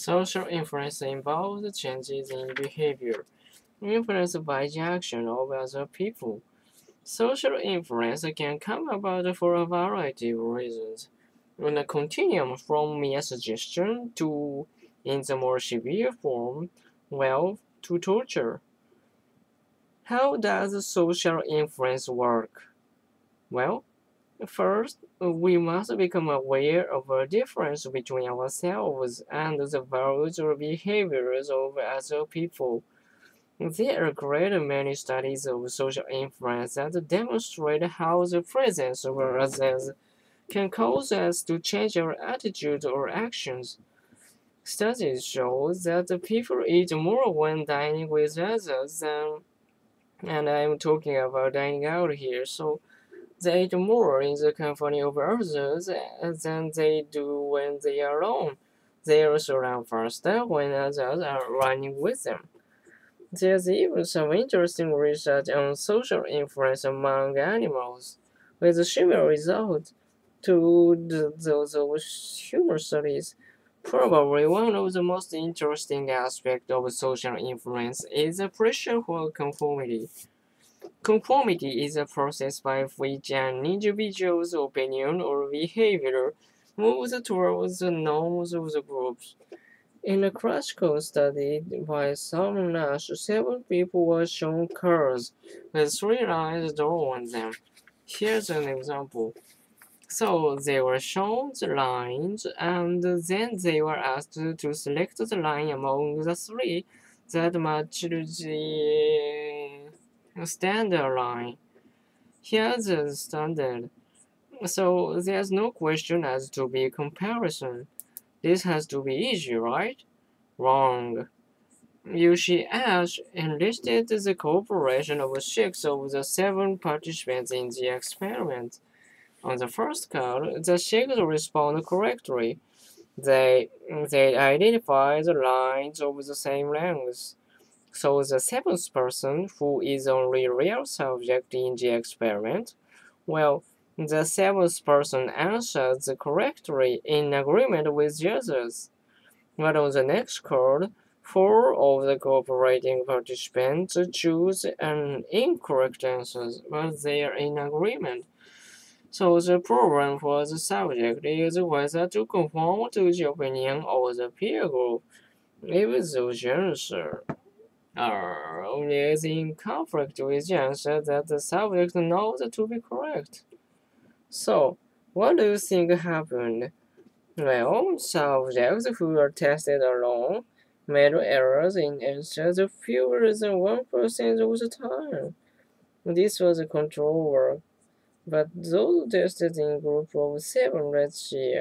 Social influence involves changes in behavior, influenced by the action of other people. Social influence can come about for a variety of reasons, on a continuum from mere suggestion to, in the more severe form, well, to torture. How does social influence work? Well, first, we must become aware of the difference between ourselves and the values or behaviors of other people. There are great many studies of social influence that demonstrate how the presence of others can cause us to change our attitudes or actions. Studies show that people eat more when dining with others and I'm talking about dining out here, so they eat more in the company of others than they do when they are alone. They also run faster when others are running with them. There's even some interesting research on social influence among animals, with similar results to those of human studies. Probably one of the most interesting aspects of social influence is the pressure for conformity. Conformity is a process by which an individual's opinion or behavior moves towards the norms of the group. In a classical study by Simon Nash, 7 people were shown curves with 3 lines drawn on them. Here's an example. So they were shown the lines, and then they were asked to select the line among the 3 that matched the standard line. Here's the standard. So there's no question as to be comparison. This has to be easy, right? Wrong. Yushi Ash enlisted the cooperation of 6 of the 7 participants in the experiment. On the first call, the 6 responded correctly. They identify the lines of the same length. So the 7th person, who is only real subject in the experiment, well, the 7th person answers correctly in agreement with the others. But on the next call, 4 of the cooperating participants choose an incorrect answer, but they are in agreement. So the problem for the subject is whether to conform to the opinion of the peer group. If those answers are always in conflict with the answer that the subject knows to be correct. So, what do you think happened? Well, subjects who were tested alone made errors in answers fewer than 1% of the time. This was a control work. But those tested in group of 7, let's see,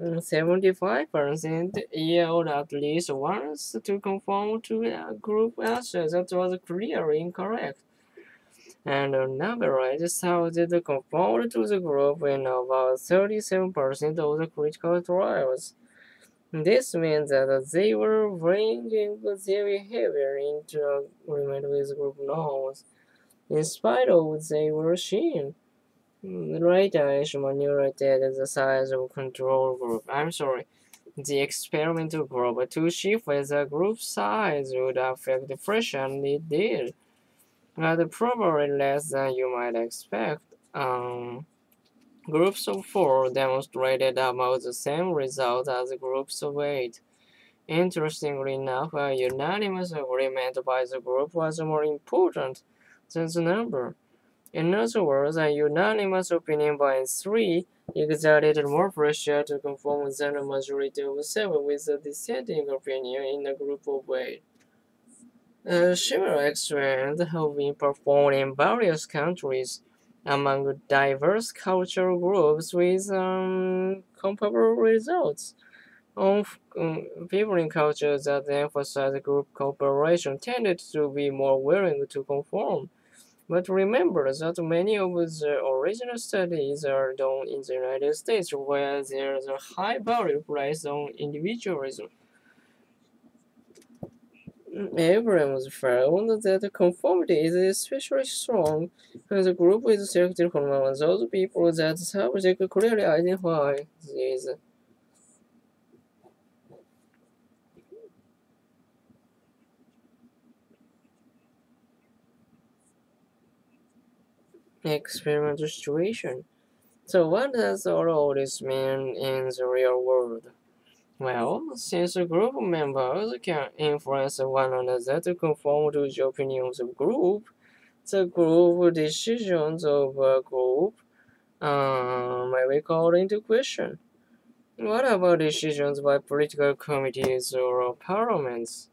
75% yelled at least once to conform to a group answer that was clearly incorrect. And on average, sounded conformed to the group in about 37% of the critical trials. This means that they were bringing their behavior into agreement with group norms, in spite of they were seen. Later, is manipulated the size of control group. I'm sorry, the experimental group to shift the group size would affect the pressure, and it did, but probably less than you might expect. Groups of 4 demonstrated about the same result as groups of 8. Interestingly enough, a unanimous agreement by the group was more important than the number. In other words, a unanimous opinion by 3 exerted more pressure to conform than a majority of 7 with a dissenting opinion in a group of 8. Similar experiments have been performed in various countries among diverse cultural groups with comparable results. People in cultures that emphasize group cooperation tended to be more willing to conform. But remember that many of the original studies are done in the United States, where there is a high value placed on individualism. Abrams found that conformity is especially strong when the group is selected from among those people that the subject clearly identifies. experimental situation. So what does all this mean in the real world? Well, since group members can influence one another to conform to the opinions of group, the group decisions of a group may be called into question. What about decisions by political committees or parliaments?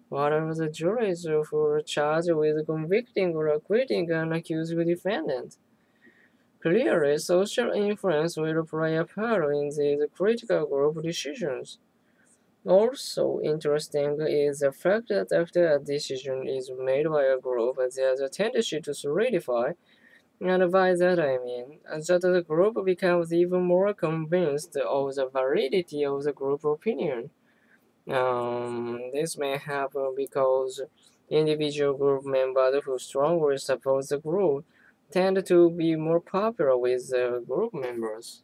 What are the juries who are charged with convicting or acquitting an accused defendant? Clearly, social influence will play a part in these critical group decisions. Also interesting is the fact that after a decision is made by a group, there's a tendency to solidify, and by that I mean that the group becomes even more convinced of the validity of the group opinion. This may happen because individual group members who strongly support the group tend to be more popular with the group members.